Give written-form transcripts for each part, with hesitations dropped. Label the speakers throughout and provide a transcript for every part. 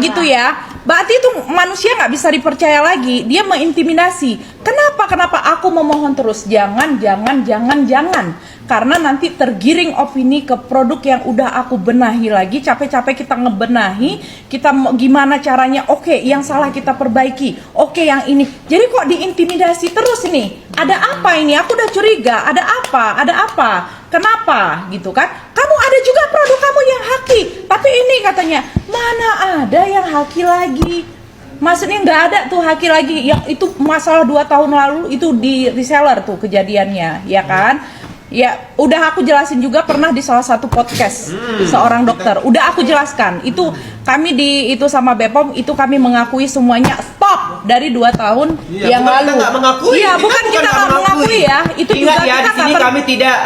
Speaker 1: gitu ya, berarti itu manusia nggak bisa dipercaya lagi. Dia mengintimidasi. Kenapa aku memohon terus, jangan. Karena nanti tergiring opini ke produk yang udah aku benahi lagi. Capek-capek kita ngebenahi, kita gimana caranya, oke, yang salah kita perbaiki, oke, yang ini. Jadi kok diintimidasi terus ini? Ada apa ini? Aku udah curiga, ada apa? Kenapa? Gitu kan? Kamu ada juga produk kamu yang haki, tapi ini katanya, mana ada yang haki lagi? Maksudnya nggak ada tuh haki lagi. Yang itu masalah 2 tahun lalu itu di reseller tuh kejadiannya, ya kan? Ya, udah aku jelasin juga pernah di salah satu podcast seorang dokter. Udah aku jelaskan. Itu kami itu sama Bepom itu kami mengakui semuanya stop dari 2 tahun yang lalu. Iya, bukan kita nggak mengakui ya. Itu
Speaker 2: ingat
Speaker 1: juga
Speaker 2: ya, di sini kami tidak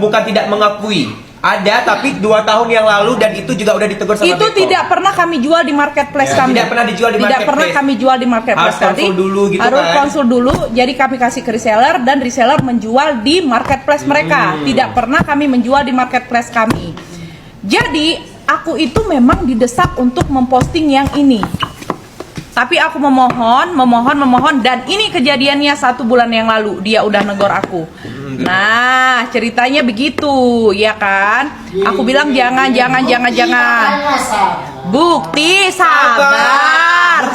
Speaker 2: bukan tidak mengakui. Ada, tapi 2 tahun yang lalu dan itu juga udah ditegur sama
Speaker 1: Bepom. Itu tidak pernah kami jual di marketplace kami.
Speaker 2: Tidak pernah dijual di
Speaker 1: marketplace.
Speaker 2: Tidak pernah
Speaker 1: kami jual di marketplace.
Speaker 2: Harus konsul dulu gitu
Speaker 1: Harus konsul dulu. Jadi kami kasih ke reseller dan reseller menjual di marketplace mereka. Tidak pernah kami menjual di marketplace kami. Jadi aku itu memang didesak untuk memposting yang ini. Tapi aku memohon dan ini kejadiannya 1 bulan yang lalu dia udah negor aku. Nah, ceritanya begitu, ya kan? Aku bilang jangan. Bukti, sabar.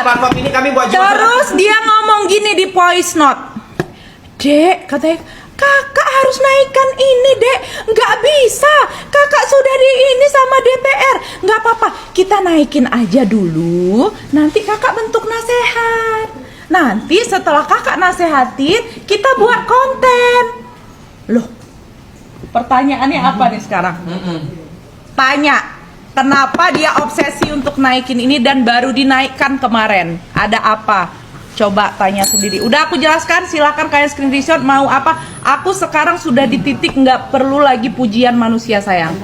Speaker 2: Platform ini kami buat
Speaker 1: Terus dia ngomong gini di voice note. Dek, katanya, kakak harus naikkan ini, Dek. Nggak bisa. Kakak sudah di ini sama DPR. Nggak apa-apa. Kita naikin aja dulu. Nanti kakak bentuk nasihat. Nanti setelah kakak nasehatin, kita buat konten. Loh, pertanyaannya apa nih sekarang? Tanya, kenapa dia obsesi untuk naikin ini dan baru dinaikkan kemarin? Ada apa? Coba tanya sendiri. Udah aku jelaskan, silakan kalian screenshot mau apa. Aku sekarang sudah di titik nggak perlu lagi pujian manusia sayang.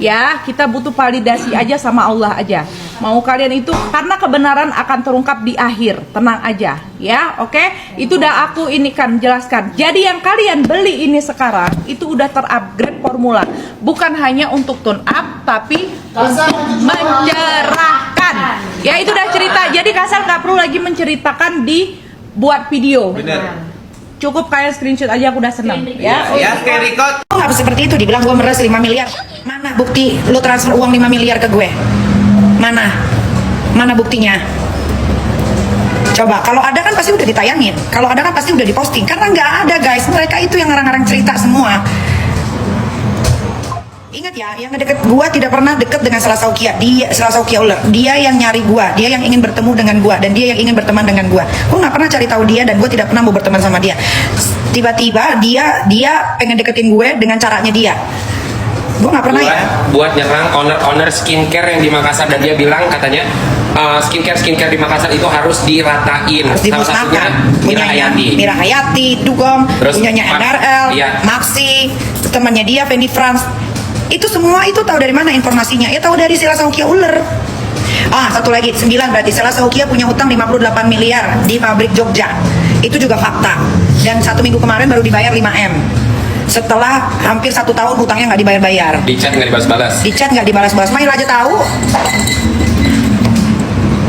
Speaker 1: Ya, kita butuh validasi aja sama Allah aja. Mau kalian itu, karena kebenaran akan terungkap di akhir. Tenang aja, ya, oke? Itu udah aku jelaskan. Jadi yang kalian beli ini sekarang, itu udah terupgrade formula. Bukan hanya untuk tune up, tapi untuk mencerahkan. Ya, itu udah cerita. Jadi Kasal nggak perlu lagi menceritakan buat video.
Speaker 2: Bener.
Speaker 1: Cukup kalian screenshot aja, aku udah senang. Ya,
Speaker 2: screen record.
Speaker 3: Harus seperti itu, dibilang gue meres 5 miliar. Mana bukti lu transfer uang 5 miliar ke gue? Mana buktinya? Coba, kalau ada kan pasti udah ditayangin. Kalau ada kan pasti udah diposting. Karena nggak ada guys, mereka itu yang ngarang-ngarang cerita semua. Ingat ya, yang deket gua tidak pernah deket dengan Selasa Ukia. Selasa Ukia ular. Dia yang nyari gua, dia yang ingin bertemu dengan gua, dan dia yang ingin berteman dengan gua. Gua nggak pernah cari tahu dia dan gua tidak pernah mau berteman sama dia. Tiba-tiba dia pengen deketin gue dengan caranya dia. Gua nggak pernah
Speaker 4: buat nyerang owner skincare yang di Makassar, dan dia bilang katanya skincare di Makassar itu harus diratain. Salah satunya
Speaker 3: Mira Hayati, Dugong, punyanya NRL, Maxi, temannya dia Fendi France. Itu semua itu tahu dari mana informasinya? Ya tahu dari Selasa Ukia ular. Satu lagi, 9 berarti Selasa Ukia punya utang 58 miliar di pabrik Jogja. Itu juga fakta. Dan 1 minggu kemarin baru dibayar 5M. Setelah hampir 1 tahun utangnya nggak dibayar-bayar.
Speaker 4: Di chat nggak dibalas-balas.
Speaker 3: Di chat nggak dibalas-balas. Mail aja tahu.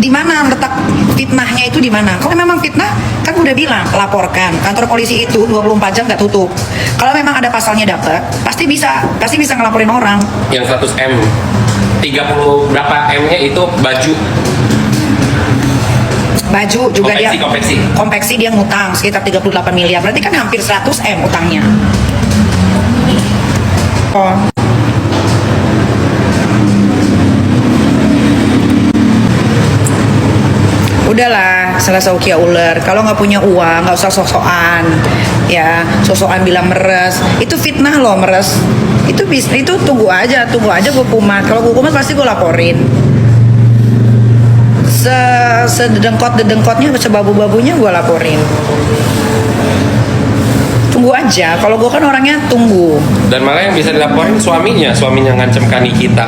Speaker 3: Di mana letak fitnahnya itu di mana? Kalau memang fitnah, kan udah bilang laporkan. Kantor polisi itu 24 jam nggak tutup. Kalau memang ada pasalnya dapat, pasti bisa ngelaporin orang.
Speaker 4: Yang 100M, 30 berapa M-nya itu baju juga konveksi dia ngutang sekitar 38 miliar. Berarti kan hampir 100M utangnya. Udahlah, Selasa Ukia ular. Kalau nggak punya uang, nggak usah sok-sokan, ya, sok-sokan bilang meres. Itu fitnah loh, meres. Itu tunggu aja gue kumat. Kalau gue kumat pasti gue laporin. Sedengkotnya, sebabu-babunya gue laporin. Tunggu aja. Kalau gue kan orangnya tunggu. Dan malah yang bisa dilaporin suaminya ngancem kani kita.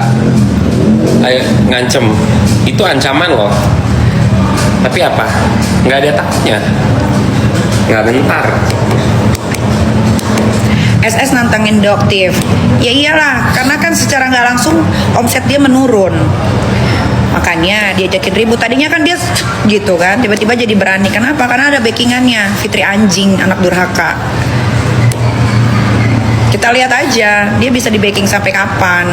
Speaker 4: Ngancem. Itu ancaman loh. Tapi apa? Nggak ada takutnya. Nggak bentar.
Speaker 3: SS nantangin Doktif. Ya iyalah, karena kan secara nggak langsung omset dia menurun.
Speaker 4: Makanya dia diajakin ribut. Tadinya kan dia gitu kan, tiba-tiba jadi berani. Kenapa? Karena ada backingannya, Fitri anjing, anak durhaka. Kita lihat aja dia bisa di backing sampai kapan.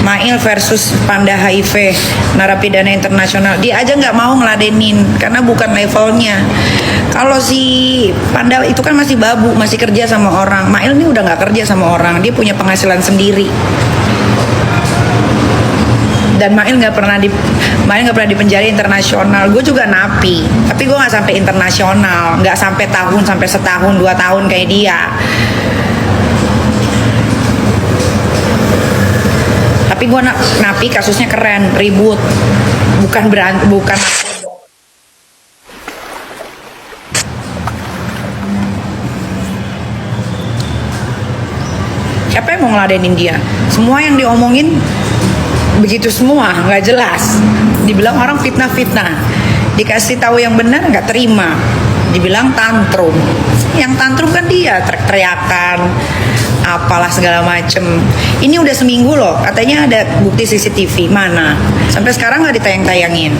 Speaker 4: Mail versus Panda HIV, narapidana internasional. Dia aja nggak mau ngeladenin karena bukan levelnya. Kalau si Panda itu kan masih babu, masih kerja sama orang. Mail ini udah nggak kerja sama orang, dia punya penghasilan sendiri. Dan Mail nggak pernah di penjara internasional. Gue juga napi, tapi gue nggak sampai internasional, nggak sampai tahun, sampai setahun 2 tahun kayak dia. Tapi gue napi kasusnya keren, ribut, bukan siapa yang mau ngeladenin dia? Semua yang diomongin begitu semua, nggak jelas. Dibilang orang fitnah-fitnah, dikasih tahu yang benar nggak terima, dibilang tantrum. Yang tantrum kan dia, teriak-teriakan, apalah segala macem. Ini udah seminggu loh, katanya ada bukti CCTV, mana? Sampai sekarang nggak ditayang-tayangin.